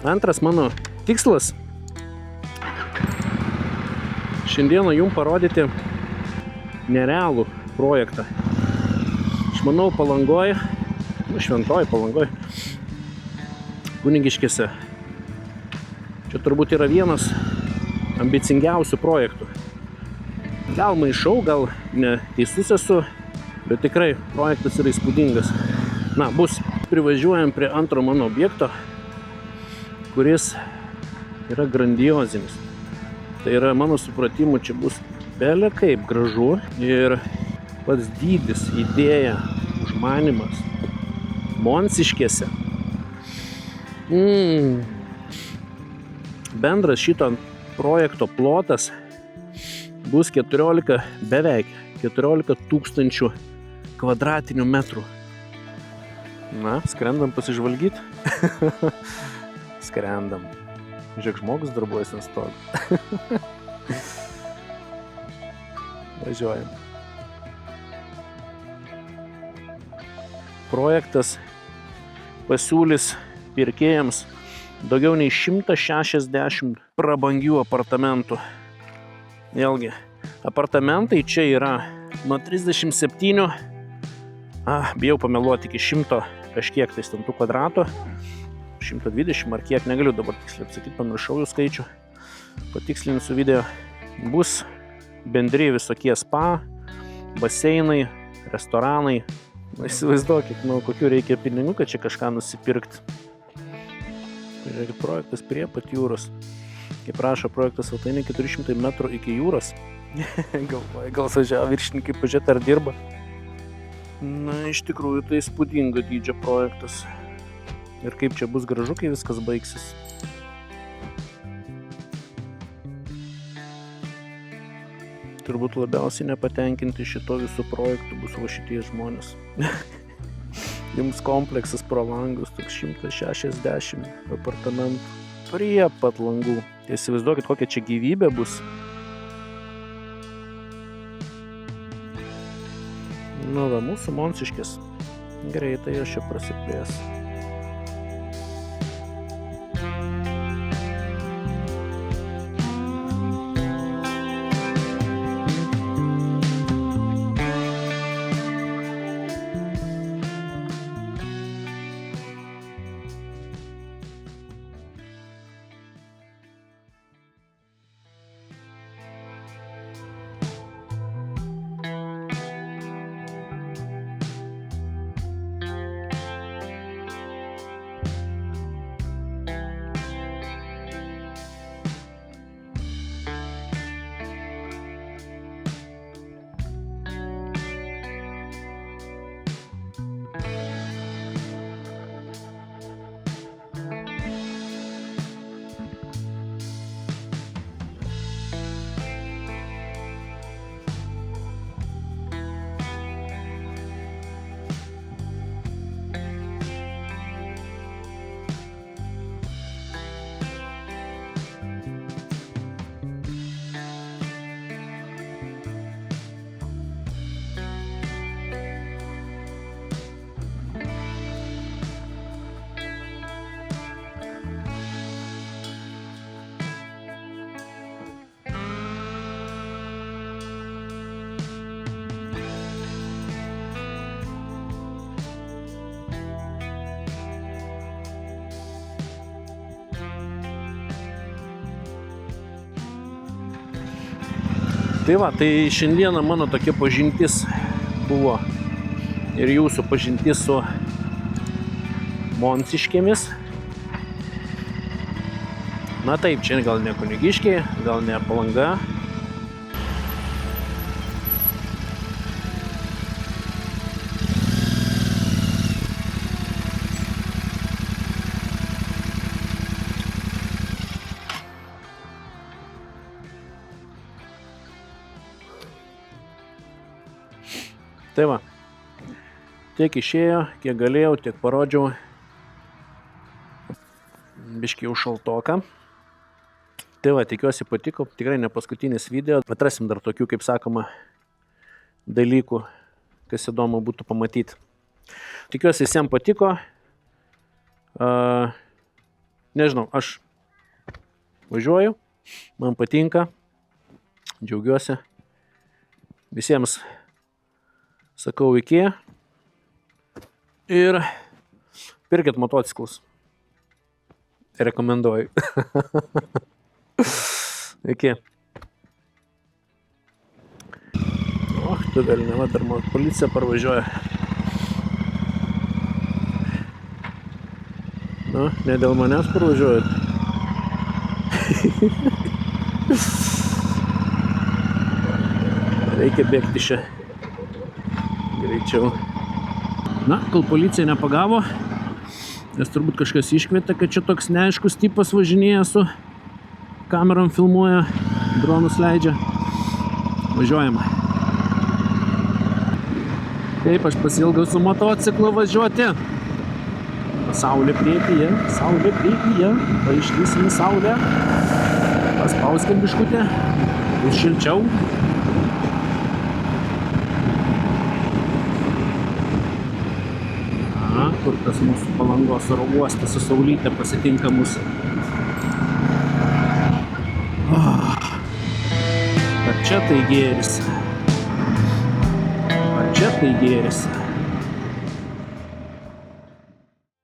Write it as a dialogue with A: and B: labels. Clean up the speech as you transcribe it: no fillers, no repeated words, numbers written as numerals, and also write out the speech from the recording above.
A: Antras mano tikslas šiandieną jums parodyti nerealų projektą. Aš manau Palangoj, Šventoj Palangoj, Kunigiškėse. Čia turbūt yra vienas ambicingiausių projektų. Gal maišau, gal neteisus esu, bet tikrai projektas yra įspūdingas. Na, privažiuojam prie antro mano objekto, kuris yra grandiozinis. Tai yra, mano supratimu, čia bus belė kaip gražu ir pats dydis, idėja, užmanymas Monsiškėse. Bendras šito projekto plotas bus beveik 14 000 kvadratinių metrų. Na, skrendam pasižvalgyti. Skrendam. Žiūrėk, žmogus darbuojasi ant stogo. Važiuojam. Projektas pasiūlys pirkėjams daugiau nei 160 prabangių apartamentų. Vėlgi, apartamentai čia yra nuo 37, bijau pameluoti, iki 100 kažkiek tai tų kvadratų, 120 ar kiek, negaliu dabar tiksliai atsakyti, pamiršau jų skaičių, patikslinsiu video. Bus bendri visokie spa, baseinai, restoranai. Įsivaizduokit, kokių reikia pinigų, kad čia kažką nusipirkti. Žiūrėkit, projektas prie pat jūros. Kaip rašo projektas Svetainė, 400 metrų iki jūros. Gal važiavo viršininkai pažiūrėti, ar dirba. Na, iš tikrųjų, tai įspūdingo dydžio projektas. Ir kaip čia bus gražu, kai viskas baigsis. Turbūt labiausiai nepatenkinti šito visų projektų bus va šitie žmonės. Jums kompleksas pro langus, toks 160 apartamentų prie pat langų. Įsivaizduokit, kokia čia gyvybė bus. Nu va, mūsų Monsiškės greitai aš čia prasiplės. Tai va, tai šiandieną mano tokia pažintis buvo ir jūsų pažintis su Monsiškėmis. Na taip, čia gal ne Kunigiškė, gal ne Palanga. Tai va, tiek išėjo, kiek galėjau, tiek parodžiau. Biškį jau šaltoka. Tai va, tikiuosi patiko, tikrai ne paskutinis video. Atrasim dar tokių, kaip sakoma, dalykų, kas įdomu būtų pamatyti. Tikiuosi visiems patiko. nežinau, aš važiuoju, man patinka, džiaugiuosi. Visiems sakau iki ir pirkit motociklus. Rekomenduoju. Iki. Tu velniava, dar policija parvažiuoja. Nu, ne dėl manęs parvažiuojat. Reikia bėgti čia. Greičiau. Na, kol policija nepagavo, nes turbūt kažkas iškvietė, kad čia toks neaiškus tipas važinėja su kamerom filmuoja, dronus leidžia. Važiuojam. Taip, aš pasiilgau su motociklu važiuoti. Saulė priekyje, paaiškysim į saulę. Paspauskim biškutę, bus šilčiau. Kur tas mūsų Palangos oro uostas su saulyte pasitinka mūsų. Ar čia tai gėris? Ar čia tai gėris?